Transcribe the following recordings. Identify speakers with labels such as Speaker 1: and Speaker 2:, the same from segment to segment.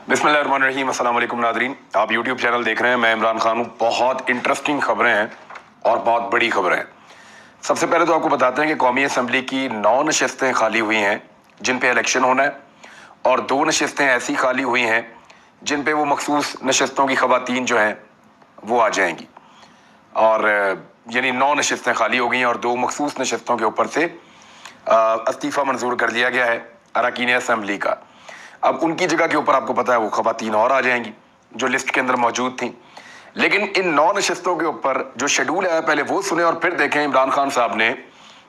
Speaker 1: बिस्मिल्लाहिर्रहमानिर्रहीम, अस्सलाम वालेकुम नाज़रीन। आप यूट्यूब चैनल देख रहे हैं, मैं इमरान खान हूँ। बहुत इंटरेस्टिंग खबरें हैं और बहुत बड़ी खबरें हैं। सबसे पहले तो आपको बताते हैं कि कौमी असम्बली की 9 नशस्तें खाली हुई हैं जिन पे इलेक्शन होना है, और 2 नशस्तें ऐसी खाली हुई हैं जिन पे वो मखसूस नशस्तों की ख़वातीन जो हैं वो आ जाएंगी। और यानी 9 नशस्तें खाली हो गई हैं और 2 मखसूस नशस्तों के ऊपर से इस्तीफ़ा मंजूर कर लिया गया है अरकान असम्बली का। अब उनकी जगह के ऊपर आपको पता है वो ख़वातीन और आ जाएंगी जो लिस्ट के अंदर मौजूद थी। लेकिन इन 9 नशस्तों के ऊपर जो शेड्यूल है पहले वो सुने और फिर देखें। इमरान खान साहब ने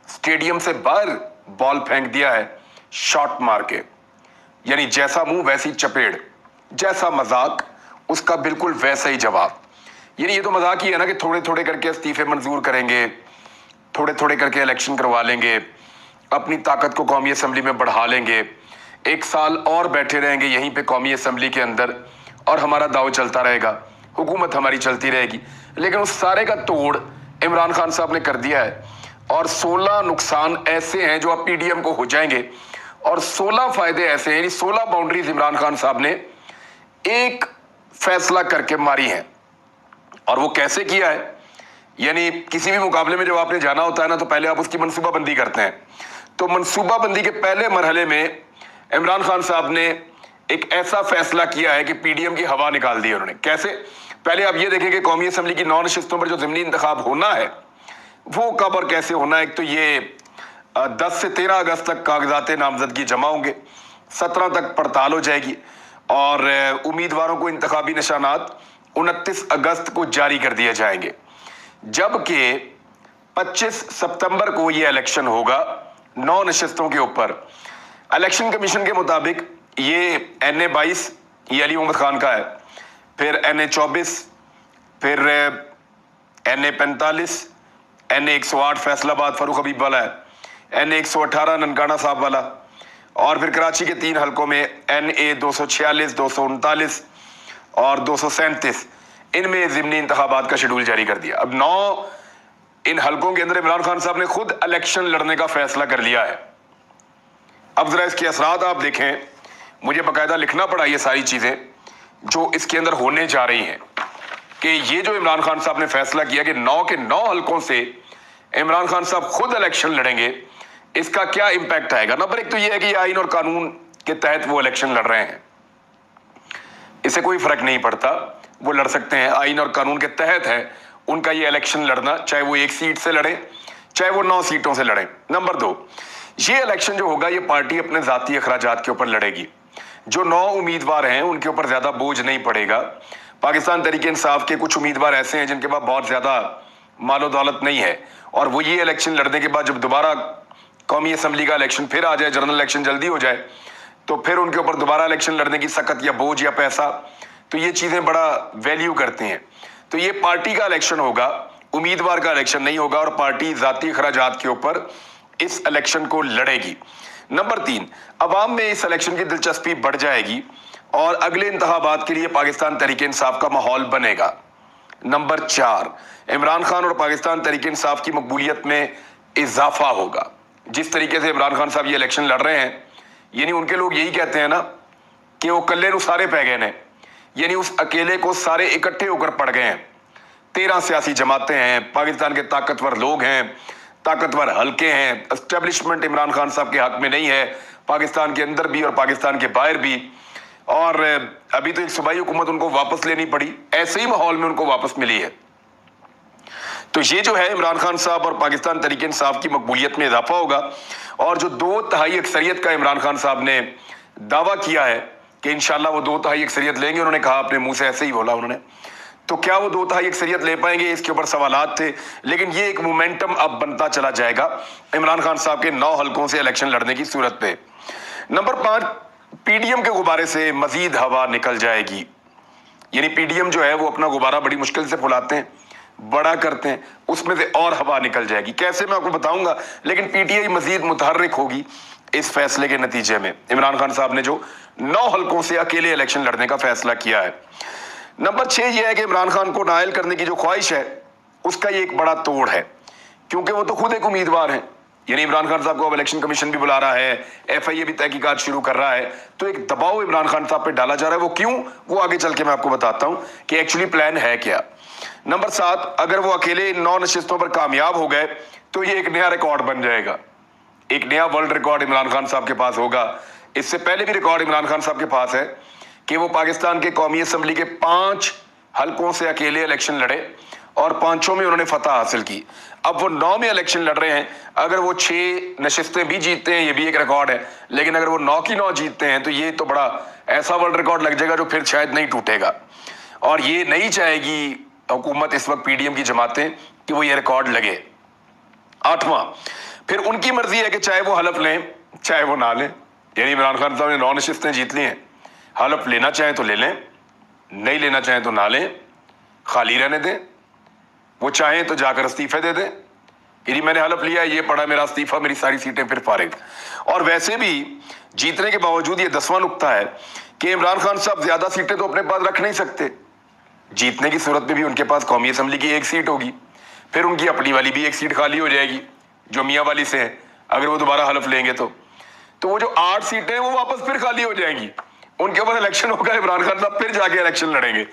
Speaker 1: स्टेडियम से बाहर बॉल फेंक दिया है शॉट मार के, यानी जैसा मुंह वैसी चपेड़, जैसा मजाक उसका बिल्कुल वैसा ही जवाब। यानी ये तो मजाक ही है ना कि थोड़े थोड़े करके इस्तीफे मंजूर करेंगे, थोड़े थोड़े करके इलेक्शन करवा लेंगे, अपनी ताकत को कौमी असम्बली में बढ़ा लेंगे, 1 साल और बैठे रहेंगे यहीं पे कौमी असम्बली के अंदर और हमारा दाव चलता रहेगा, हुकूमत हमारी चलती रहेगी। लेकिन उस सारे का तोड़ इमरान खान साहब ने कर दिया है और 16 नुकसान ऐसे हैं जो अब पीडीएम को हो जाएंगे और 16 फायदे ऐसे हैं, यानी 16 बाउंड्रीज इमरान खान साहब ने एक फैसला करके मारी हैं। और वो कैसे किया है, यानी किसी भी मुकाबले में जब आपने जाना होता है ना तो पहले आप उसकी मनसूबाबंदी करते हैं। तो मनसूबाबंदी के पहले मरहले में इमरान खान साहब ने एक ऐसा फैसला किया है कि पीडीएम की हवा निकाल दी है उन्होंने। कैसे, पहले आप ये देखें कि कौमी असम्बली की 9 नशस्तों पर जो ज़मीनी इंतखाब होना है वो कब और कैसे होना है। एक तो ये 10 से 13 अगस्त तक कागजात नामजदगी जमा होंगे, 17 तक पड़ताल हो जाएगी और उम्मीदवारों को इंतखाबी निशानात 29 अगस्त को जारी कर दिए जाएंगे, जबकि 25 सितंबर को ये इलेक्शन होगा 9 नशस्तों के ऊपर। इलेक्शन कमीशन के मुताबिक ये NA 22 ये अली मोहम्मद खान का है, फिर NA 24, फिर NA 45, NA 108 फैसलाबाद फरूख हबीब वाला है, NA 118 ननकाना साहब वाला, और फिर कराची के 3 हलकों में NA 246, 239 और 237, इनमें ज़िमनी इंतखाबात का शेड्यूल जारी कर दिया। अब 9 इन हलकों के अंदर इमरान खान साहब ने खुद इलेक्शन लड़ने का फैसला कर लिया है। अब जरा इसके असरात आप देखें, मुझे बाकायदा लिखना पड़ा ये सारी चीजें जो इसके अंदर होने जा रही हैं कि ये जो इमरान खान साहब ने फैसला किया कि 9 के 9 हलकों से इमरान खान साहब खुद इलेक्शन लड़ेंगे, इसका क्या इंपैक्ट आएगा। नंबर 1 तो ये है कि आइन और कानून के तहत वो इलेक्शन लड़ रहे हैं, इससे कोई फर्क नहीं पड़ता, वो लड़ सकते हैं, आइन और कानून के तहत है उनका ये इलेक्शन लड़ना, चाहे वो 1 सीट से लड़े चाहे वो 9 सीटों से लड़े। नंबर 2, ये इलेक्शन जो होगा ये पार्टी अपने जाती अखराजात के ऊपर लड़ेगी। जो 9 उम्मीदवार हैं उनके ऊपर ज्यादा बोझ नहीं पड़ेगा। पाकिस्तान तहरीक इंसाफ के कुछ उम्मीदवार ऐसे हैं जिनके पास बहुत ज्यादा मालो दौलत नहीं है और वो ये इलेक्शन लड़ने के बाद जब दोबारा कौमी असम्बली का इलेक्शन फिर आ जाए, जनरल इलेक्शन जल्दी हो जाए, तो फिर उनके ऊपर दोबारा इलेक्शन लड़ने की सकत या बोझ या पैसा, तो ये चीजें बड़ा वैल्यू करती हैं। तो ये पार्टी का इलेक्शन होगा, उम्मीदवार का इलेक्शन नहीं होगा और पार्टी जाती अखराजात के ऊपर इस इलेक्शन को लड़ेगी। नंबर 3, अवाम में इस इलेक्शन की दिलचस्पी बढ़ जाएगी और अगले इंतखाबात के लिए पाकिस्तान तहरीक इंसाफ का माहौल बनेगा। नंबर 4, इमरान खान और पाकिस्तान तहरीक इंसाफ की मकबूलियत में इजाफा होगा। जिस तरीके से इमरान खान साहब ये इलेक्शन लड़ रहे हैं, यानी उनके लोग यही कहते हैं ना कि वो कल्ले नु सारे पै गए ने, यानी उस अकेले को सारे इकट्ठे होकर पड़ गए हैं। 13 सियासी जमातें हैं, पाकिस्तान के ताकतवर लोग हैं, ताकतवर हल्के हैं, एस्टेब्लिशमेंट इमरान खान साहब के हक में नहीं है, पाकिस्तान के अंदर भी और पाकिस्तान के बाहर भी। और अभी तो एक सूबाई हुकूमत उनको वापस लेनी पड़ी, ऐसे ही माहौल में उनको वापस मिली है। तो ये जो है इमरान खान साहब और पाकिस्तान तहरीक इंसाफ की मकबूलियत में इजाफा होगा। और जो 2/3 अक्सरियत का इमरान खान साहब ने दावा किया है कि इंशाल्लाह वो 2/3 अक्सरियत लेंगे, उन्होंने कहा, अपने मुंह से ऐसे ही बोला उन्होंने, तो क्या वो 2/3 अक्सरियत ले पाएंगे, इसके ऊपर सवालात थे। लेकिन ये एक मोमेंटम अब बनता चला जाएगा इमरान खान साहब के 9 हलकों से इलेक्शन लड़ने की सूरत पे। नंबर 5, पीडीएम के गुब्बारे से मजीद हवा निकल जाएगी। यानी पीडीएम जो है वो अपना गुब्बारा बड़ी मुश्किल से फुलाते हैं, बड़ा करते हैं, उसमें से और हवा निकल जाएगी। कैसे, मैं आपको बताऊंगा। लेकिन पीटीआई मजीद मुतहर्रिक होगी इस फैसले के नतीजे में, इमरान खान साहब ने जो 9 हलकों से अकेले इलेक्शन लड़ने का फैसला किया है। नंबर 6 ये है कि इमरान खान को नायल करने की जो ख्वाहिश है उसका ये एक बड़ा तोड़ है, क्योंकि वो तो खुद एक उम्मीदवार हैं, यानी इमरान खान साहब को अब इलेक्शन कमीशन भी बुला रहा है, FIA भी तहकीकात शुरू कर रहा है, तो एक दबाव इमरान खान साहब पे डाला जा रहा है। वो क्यों, वो आगे चल के मैं आपको बताता हूं कि एक्चुअली प्लान है क्या। नंबर 7, अगर वो अकेले इन 9 नशिस्तों पर कामयाब हो गए तो ये एक नया रिकॉर्ड बन जाएगा, एक नया वर्ल्ड रिकॉर्ड इमरान खान साहब के पास होगा। इससे पहले भी रिकॉर्ड इमरान खान साहब के पास है कि वो पाकिस्तान के कौमी असम्बली के 5 हलकों से अकेले इलेक्शन लड़े और 5 में उन्होंने फतह हासिल की। अब वो 9 में इलेक्शन लड़ रहे हैं, अगर वो 6 नशिस्तें भी जीतते हैं, ये भी एक रिकॉर्ड है, लेकिन अगर वो 9 की 9 जीतते हैं तो ये तो बड़ा ऐसा वर्ल्ड रिकॉर्ड लग जाएगा जो फिर शायद नहीं टूटेगा। और ये नहीं चाहेगी हुकूमत इस वक्त PDM की जमातें कि वो ये रिकॉर्ड लगे। 8वां, फिर उनकी मर्जी है कि चाहे वो हलफ लें चाहे वो ना लें। यानी इमरान खान साहब ने 9 नशिस्तें जीत ली हैं, हलफ लेना चाहें तो ले लें, नहीं लेना चाहें तो ना लें, खाली रहने दें। वो चाहें तो जाकर इस्तीफे दे दें, यदि मैंने हलफ लिया, ये पड़ा मेरा इस्तीफा, मेरी सारी सीटें फिर फारिग। और वैसे भी जीतने के बावजूद ये 10वां नुक्ता है कि इमरान खान साहब ज्यादा सीटें तो अपने पास रख नहीं सकते। जीतने की सूरत में भी उनके पास कौमी असम्बली की 1 सीट होगी, फिर उनकी अपनी वाली भी 1 सीट खाली हो जाएगी जो मियाँ वाली से है, अगर वो दोबारा हलफ लेंगे तो वो जो 8 सीटें हैं वो वापस फिर खाली हो जाएंगी। उनके ऊपर इलेक्शन होगा, इमरान खान साहब फिर जाके इलेक्शन लड़ेंगे।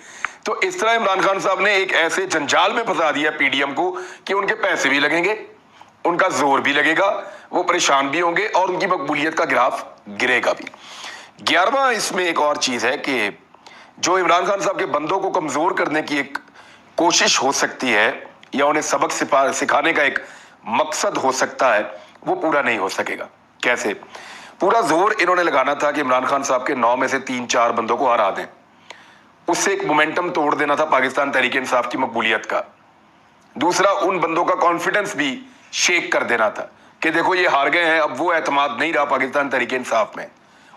Speaker 1: तो इस तरह इमरान खान साहब ने एक ऐसे जंजाल में फंसा दिया PDM को कि उनके पैसे भी लगेंगे, उनका जोर भी लगेगा, वो परेशान भी होंगे और उनकी मकबूलियत का ग्राफ गिरेगा भी। 11वां इसमें एक और चीज है कि जो इमरान खान साहब के बंदों को कमजोर करने की एक कोशिश हो सकती है या उन्हें सबक सिखाने का एक मकसद हो सकता है, वो पूरा नहीं हो सकेगा। कैसे? पूरा जोर इन्होंने लगाना था कि इमरान खान साहब के 9 में से 3-4 बंदों को हरा दें, उससे एक मोमेंटम तोड़ देना था पाकिस्तान तहरीक इंसाफ की मकबूलियत का। दूसरा, उन बंदों का कॉन्फिडेंस भी शेक कर देना था कि देखो ये हार गए हैं, अब वो एतमाद नहीं रहा पाकिस्तान तहरीक इंसाफ में,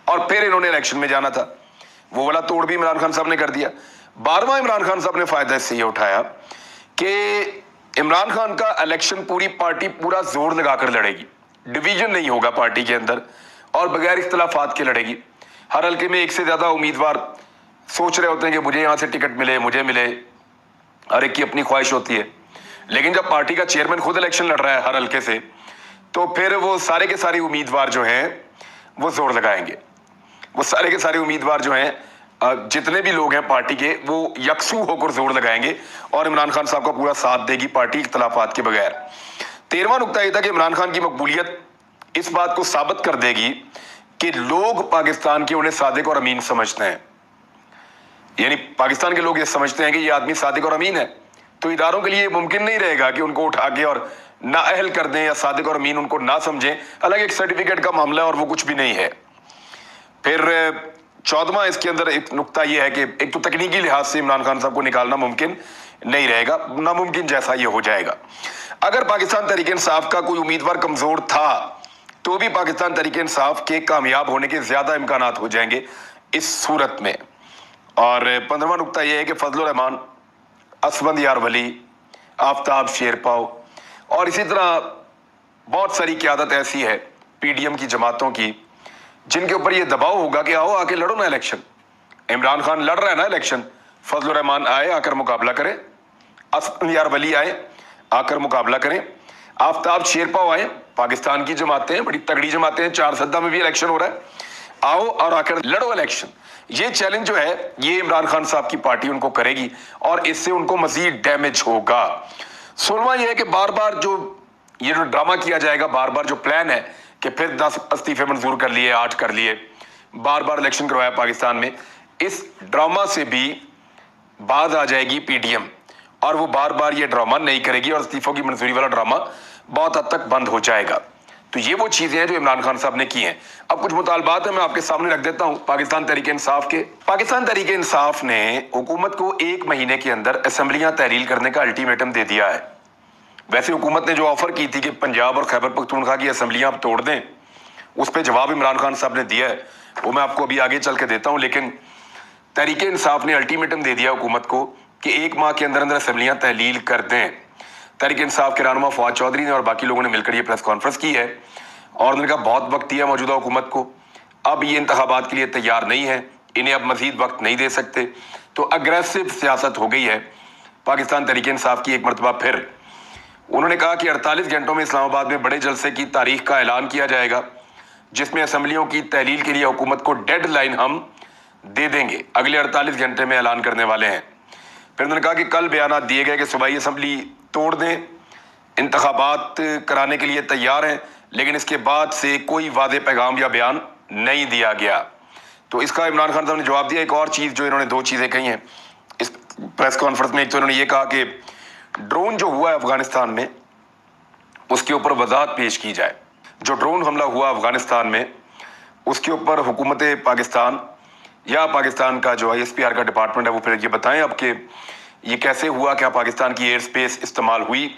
Speaker 1: और फिर इन्होंने इलेक्शन में जाना था। वो वाला तोड़ भी इमरान खान साहब ने कर दिया। 12वां इमरान खान साहब ने फायदा इससे ये उठाया कि इमरान खान का इलेक्शन पूरी पार्टी पूरा जोर लगाकर लड़ेगी, डिवीजन नहीं होगा पार्टी के अंदर और बगैर इख्तलाफात के लड़ेगी। हर हल्के में 1 से ज्यादा उम्मीदवार सोच रहे होते हैं कि मुझे यहां से टिकट मिले, मुझे मिले, हर एक की अपनी ख्वाहिश होती है। लेकिन जब पार्टी का चेयरमैन खुद इलेक्शन लड़ रहा है हर हल्के से, तो फिर वो सारे के सारे उम्मीदवार जो हैं वो जोर लगाएंगे। वो सारे के सारे उम्मीदवार जो हैं, जितने भी लोग हैं पार्टी के, वो यकसू होकर जोर लगाएंगे और इमरान खान साहब का पूरा साथ देगी पार्टी इख्तलाफात के बगैर। 13वां नुकता यह था कि इमरान खान की मकबूलियत इस बात को साबित कर देगी कि लोग पाकिस्तान के उन्हें सादिक और अमीन समझते हैं। यानी पाकिस्तान के लोग ये समझते हैं कि ये आदमी सादिक और अमीन है, तो इदारों के लिए मुमकिन नहीं रहेगा कि उनको उठा के और नाअहल कर दें या सादिक और अमीन उनको ना समझें। हालांकि एक सर्टिफिकेट का मामला है और वो कुछ भी नहीं है। फिर 14वां इसके अंदर एक नुकता यह है कि एक तो तकनीकी लिहाज से इमरान खान साहब को निकालना मुमकिन नहीं रहेगा, नामुमकिन जैसा ये हो जाएगा। अगर पाकिस्तान तहरीक इंसाफ का कोई उम्मीदवार कमजोर था तो भी पाकिस्तान तहरीक इंसाफ के कामयाब होने के ज्यादा इम्कानात हो जाएंगे इस सूरत में। और 15वां नुकता यह है कि फजलुर रहमान, असफंद यार वली, आफ्ताब शेरपाव और इसी तरह बहुत सारी क़यादत ऐसी है PDM की जमातों की जिनके ऊपर ये दबाव होगा कि आओ आके लड़ो ना इलेक्शन। इमरान खान लड़ रहा है ना इलेक्शन, फजलुर रहमान आए आकर मुकाबला करें, असफंद यार वली आए आकर मुकाबला करें, आफ्ताब शेरपाव आए, पाकिस्तान की जमातें बड़ी तगड़ी जमातें हैं, 4 सद्दा में भी इलेक्शन हो रहा है, आओ और आकर लड़ो इलेक्शन। ये चैलेंज जो है ये इमरान खान साहब की पार्टी उनको करेगी और इससे उनको मजीद डैमेज होगा। 16वां ये है कि बार बार जो ये जो ड्रामा किया जाएगा, बार बार जो प्लान है कि फिर 10 इस्तीफे मंजूर कर लिए, 8 कर लिए, बार बार इलेक्शन करवाया पाकिस्तान में, इस ड्रामा से भी बात आ जाएगी PDM और वो बार बार ये ड्रामा नहीं करेगी और इस्तीफों की मंजूरी वाला ड्रामा बहुत हद तक बंद हो जाएगा। तो ये वो चीजें हैं जो इमरान खान साहब ने की हैं। अब कुछ मुतालबात है मैं आपके सामने रख देता हूं पाकिस्तान तहरीक इंसाफ के। पाकिस्तान तहरीक इंसाफ ने हुकूमत को 1 महीने के अंदर असेंबलियां तहरील करने का अल्टीमेटम दे दिया है। वैसे हुकूमत ने जो ऑफर की थी कि पंजाब और खैबर पख्तूनख्वा की असेंबलियां आप तोड़ दें, उस पर जवाब इमरान खान साहब ने दिया है, वो मैं आपको अभी आगे चल के देता हूँ। लेकिन तहरीक इंसाफ ने अल्टीमेटम दे दिया हुकूमत को कि 1 माह के अंदर अंदर असेंबलियां तहलील कर दें। तहरीक इंसाफ के रहनुमा फवाद चौधरी ने और बाकी लोगों ने मिलकर ये प्रेस कॉन्फ्रेंस की है और उन्होंने कहा बहुत वक्त दिया मौजूदा हुकूमत को, अब ये इंतखाबात के लिए तैयार नहीं है, इन्हें अब मजीद वक्त नहीं दे सकते। तो अग्रेसिव सियासत हो गई है पाकिस्तान तहरीक इंसाफ की एक मरतबा फिर। उन्होंने कहा कि 48 घंटों में इस्लामाबाद में बड़े जलसे की तारीख का ऐलान किया जाएगा, जिसमें असम्बलियों की तहलील के लिए हुकूमत को डेडलाइन हम दे देंगे, अगले 48 घंटे में ऐलान करने वाले हैं। फिर उन्होंने कहा कि कल बयान दिए गए कि सूबाई असम्बली तोड़ दें, इंतखाबात कराने के लिए तैयार हैं, लेकिन इसके बाद से कोई वादे पैगाम या बयान नहीं दिया गया। तो इसका इमरान खान साहब ने जवाब दिया। एक और चीज़ जो इन्होंने दो चीज़ें कही हैं इस प्रेस कॉन्फ्रेंस में, एक तो इन्होंने ये कहा कि ड्रोन जो हुआ है अफगानिस्तान में उसके ऊपर वजाहत पेश की जाए। जो ड्रोन हमला हुआ अफगानिस्तान में उसके ऊपर हुकूमत पाकिस्तान या पाकिस्तान का जो ISPR का डिपार्टमेंट है वो फिर ये बताएं अब कि ये कैसे हुआ, क्या पाकिस्तान की एयर स्पेस इस्तेमाल हुई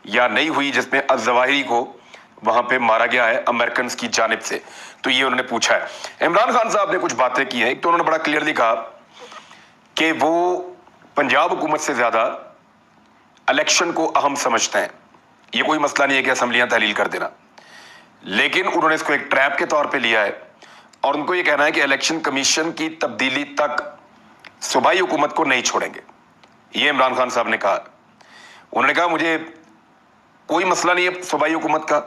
Speaker 1: या नहीं हुई, जिसमें अज़वाहिरी को वहां पे मारा गया है अमेरिकन की जानिब से। तो ये उन्होंने पूछा है। इमरान खान साहब ने कुछ बातें की हैं। एक तो उन्होंने बड़ा क्लियरली कहा कि वो पंजाब हुकूमत से ज्यादा इलेक्शन को अहम समझते हैं। ये कोई मसला नहीं है कि असम्बलियां तहलील कर देना, लेकिन उन्होंने इसको एक ट्रैप के तौर पे लिया है और उनको ये कहना है कि इलेक्शन कमीशन की तब्दीली तक सूबाई हुकूमत को नहीं छोड़ेंगे। ये इमरान खान साहब ने कहा। उन्होंने कहा मुझे कोई मसला नहीं है सूबाई हुकूमत का,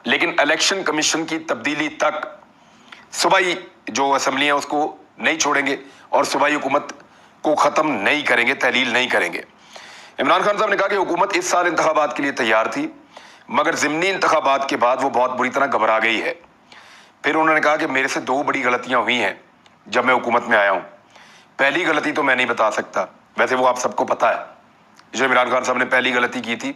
Speaker 1: लेकिन इलेक्शन कमीशन की तब्दीली तक सूबाई जो असम्बली है उसको नहीं छोड़ेंगे और सूबाई हुकूमत को ख़त्म नहीं करेंगे, तहलील नहीं करेंगे। इमरान खान साहब ने कहा कि हुकूमत इस साल इंतखाबात के लिए तैयार थी, मगर ज़िमनी इंतखाबात के बाद वो बहुत बुरी तरह घबरा गई है। फिर उन्होंने कहा कि मेरे से दो बड़ी गलतियां हुई हैं जब मैं हुकूमत में आया हूं। पहली गलती तो मैं नहीं बता सकता, वैसे वो आप सबको पता है जो इमरान खान साहब ने पहली गलती की थी।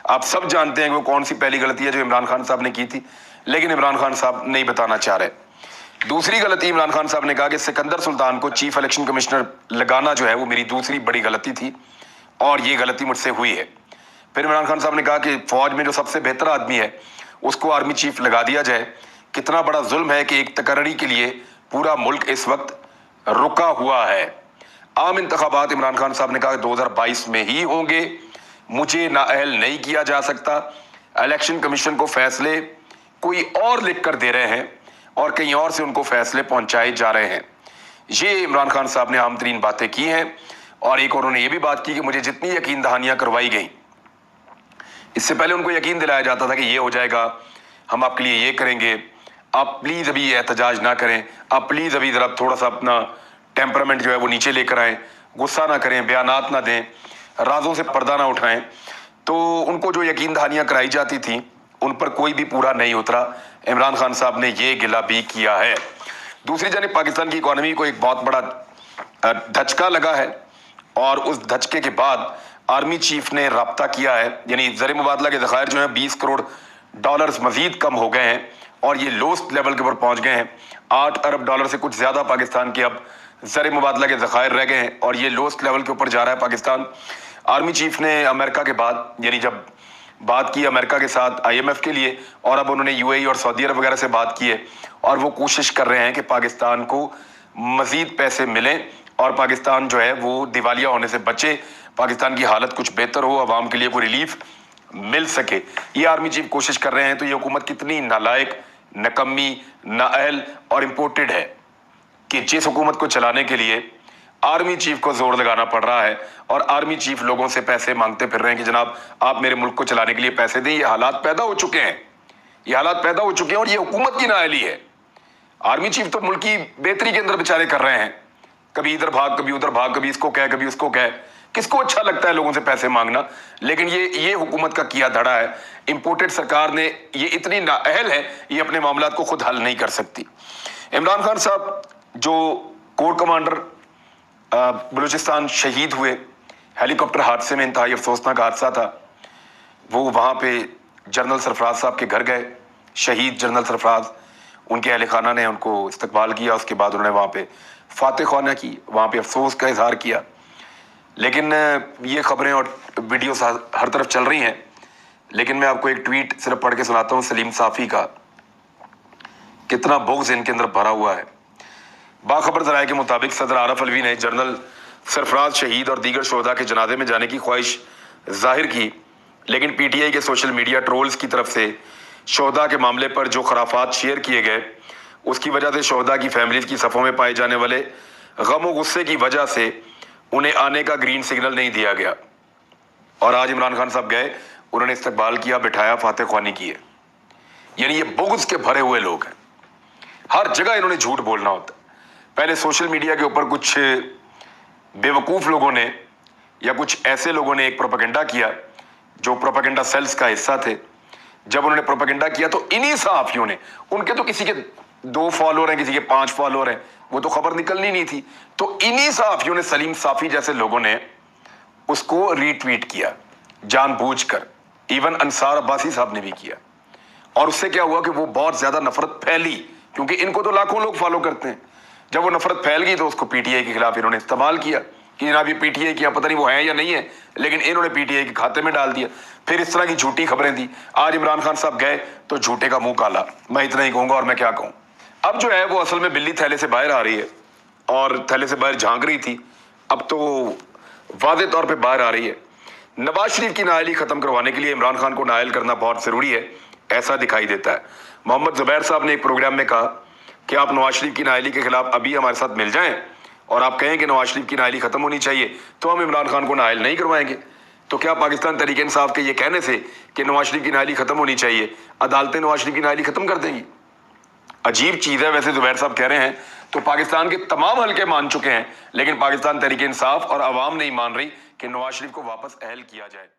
Speaker 1: आप सब जानते हैं कि वो कौन सी पहली गलती है जो इमरान खान साहब ने की थी, लेकिन इमरान खान साहब नहीं बताना चाह रहे। दूसरी गलती इमरान खान साहब ने कहा कि सिकंदर सुल्तान को चीफ इलेक्शन कमिश्नर लगाना जो है वो मेरी दूसरी बड़ी गलती थी और ये गलती मुझसे हुई है। फिर इमरान खान साहब ने कहा कि फौज में जो सबसे बेहतर आदमी है उसको आर्मी चीफ लगा दिया जाए। कितना बड़ा जुल्म है कि एक तकर्री के लिए पूरा मुल्क इस वक्त रुका हुआ है। आम इंतखाबात इमरान खान साहब ने कहा 2022 में ही होंगे, मुझे नाअहल नहीं किया जा सकता। इलेक्शन कमीशन को फैसले कोई और लिख कर दे रहे हैं और कहीं और से उनको फैसले पहुंचाए जा रहे हैं। ये इमरान खान साहब ने आम तरीन बातें की हैं। और एक और उन्होंने ये भी बात की कि मुझे जितनी यकीन दहानियां करवाई गई, इससे पहले उनको यकीन दिलाया जाता था कि ये हो जाएगा, हम आपके लिए ये करेंगे, आप प्लीज़ अभी एहतजाज ना करें, आप प्लीज़ अभी ज़रा थोड़ा सा अपना टेम्परामेंट जो है वो नीचे लेकर आएँ, गुस्सा ना करें, बयानात ना दें, राजों से पर्दा ना उठाएं। तो उनको जो यकीन दहानियां कराई जाती थी उन पर कोई भी पूरा नहीं उतरा। इमरान खान साहब ने ये गिला भी किया है। दूसरी जानिब पाकिस्तान की इकॉनमी को एक बहुत बड़ा धचका लगा है और उस धचके के बाद आर्मी चीफ ने राब्ता किया है, यानी ज़र मुबादला के ज़खायर जो है 20 करोड़ डॉलर्स मजीद कम हो गए हैं और ये लोस्ट लेवल के ऊपर पहुंच गए हैं। 8 अरब डॉलर से कुछ ज़्यादा पाकिस्तान के अब ज़र मुबादला के ज़खायर रह गए हैं और ये लोस्ट लेवल के ऊपर जा रहा है पाकिस्तान। आर्मी चीफ ने अमेरिका के बाद, यानी जब बात की अमेरिका के साथ IMF के लिए, और अब उन्होंने UAE और सऊदी अरब वगैरह से बात की है और वो कोशिश कर रहे हैं कि पाकिस्तान को मजीद पैसे मिलें और पाकिस्तान जो है वो दिवालिया होने से बचे, पाकिस्तान की हालत कुछ बेहतर हो, आवाम के लिए कोई रिलीफ मिल सके। ये आर्मी चीफ कोशिश कर रहे हैं। तो ये हुकूमत कितनी नालायक, नकम्मी, नाअहल और इम्पोर्टेड है कि जिस हुकूमत को चलाने के लिए आर्मी चीफ को जोर लगाना पड़ रहा है और आर्मी चीफ लोगों से पैसे मांगते फिर रहे हैं कि जनाब आप मेरे मुल्क को चलाने के लिए पैसे दें। ये हालात पैदा हो चुके हैं, ये हालात पैदा हो चुके हैं और ये हुकूमत की नाअहली है। आर्मी चीफ तो मुल्क की बेहतरी के अंदर बेचारे कर रहे हैं, कभी इधर भाग, कभी उधर भाग, कभी इसको कह, कभी उसको कह। किसको अच्छा लगता है लोगों से पैसे मांगना? लेकिन ये हुकूमत का किया धड़ा है। इंपोर्टेड सरकार ने, ये इतनी नाअहल है, ये अपने मामलात को खुद हल नहीं कर सकती। इमरान खान साहब जो कोर कमांडर बलूचिस्तान शहीद हुए हेलीकॉप्टर हादसे में, इंतहाई अफसोसनाक हादसा था, वो वहाँ पे जनरल सरफराज साहब के घर गए। शहीद जनरल सरफराज, उनके अहल खाना ने उनको इस्तकबाल किया। उसके बाद उन्होंने वहाँ पे फातह ख्वाना की, वहाँ पे अफसोस का इजहार किया। लेकिन ये खबरें और वीडियोस हर तरफ चल रही हैं, लेकिन मैं आपको एक ट्वीट सिर्फ पढ़ के सुनाता हूँ सलीम साफ़ी का। कितना बुग़्ज़ इनके अंदर भरा हुआ है। बाखबर ज़राए के मुताबिक सदर आरफ अलवी ने जनरल सरफराज शहीद और दीगर शोहदा के जनाजे में जाने की ख्वाहिश जाहिर की, लेकिन PTI के सोशल मीडिया ट्रोल्स की तरफ से शोहदा के मामले पर जो खराफात शेयर किए गए, उसकी वजह से शोहदा की फैमिलीज की सफ़ों में पाए जाने वाले गम व गुस्से की वजह से उन्हें आने का ग्रीन सिग्नल नहीं दिया गया। और आज इमरान खान साहब गए उन्होंने इस्तकबाल किया, बिठाया, फातह ख्वानी की है। यानी ये बुग़्ज़ के भरे हुए लोग हैं। हर जगह इन्होंने झूठ बोलना होता है। पहले सोशल मीडिया के ऊपर कुछ बेवकूफ़ लोगों ने या कुछ ऐसे लोगों ने एक प्रोपेगेंडा किया जो प्रोपेगेंडा सेल्स का हिस्सा थे। जब उन्होंने प्रोपेगेंडा किया तो इन्हीं सहाफ़ियों ने, उनके तो किसी के 2 फॉलोअर हैं, किसी के 5 फॉलोअर हैं, वो तो खबर निकलनी नहीं थी, तो इन्हीं सहाफ़ियों ने, सलीम साफ़ी जैसे लोगों ने उसको रीट्वीट किया जानबूझकर। इवन अंसार अब्बासी साहब ने भी किया, और उससे क्या हुआ कि वो बहुत ज्यादा नफरत फैली, क्योंकि इनको तो लाखों लोग फॉलो करते हैं। जब वो नफरत फैल गई तो उसको पीटीआई के खिलाफ इन्होंने इस्तेमाल किया कि जनाब ये पीटीआई की, पता नहीं वो है या नहीं है, लेकिन इन्होंने पीटीआई के खाते में डाल दिया। फिर इस तरह की झूठी खबरें थी। आज इमरान खान साहब गए तो झूठे का मुंह काला, मैं इतना ही कहूंगा, और मैं क्या कहूं। अब जो है वो असल में बिल्ली थैले से बाहर आ रही है, और थैले से बाहर झांक रही थी, अब तो वाज़ेह तौर पे बाहर आ रही है। नवाज शरीफ की नाअहली खत्म करवाने के लिए इमरान खान को नाअहल करना बहुत जरूरी है, ऐसा दिखाई देता है। मोहम्मद जुबैर साहब ने एक प्रोग्राम में कहा कि आप नवाज शरीफ की नाअहली के खिलाफ अभी हमारे साथ मिल जाएं और आप कहें कि नवाज शरीफ की नाअहली खत्म होनी चाहिए, तो हम इमरान खान को नाअहल नहीं करवाएंगे। तो क्या पाकिस्तान तहरीक इंसाफ के ये कहने से कि नवाज शरीफ की नाअहली खत्म होनी चाहिए, अदालतें नवाज शरीफ की नाअहली खत्म कर देंगी? अजीब चीज है। वैसे जुबैर साहब कह रहे हैं तो पाकिस्तान के तमाम हलके मान चुके हैं, लेकिन पाकिस्तान तहरीक इंसाफ और अवाम नहीं मान रही कि नवाज शरीफ को वापस अहल किया जाए।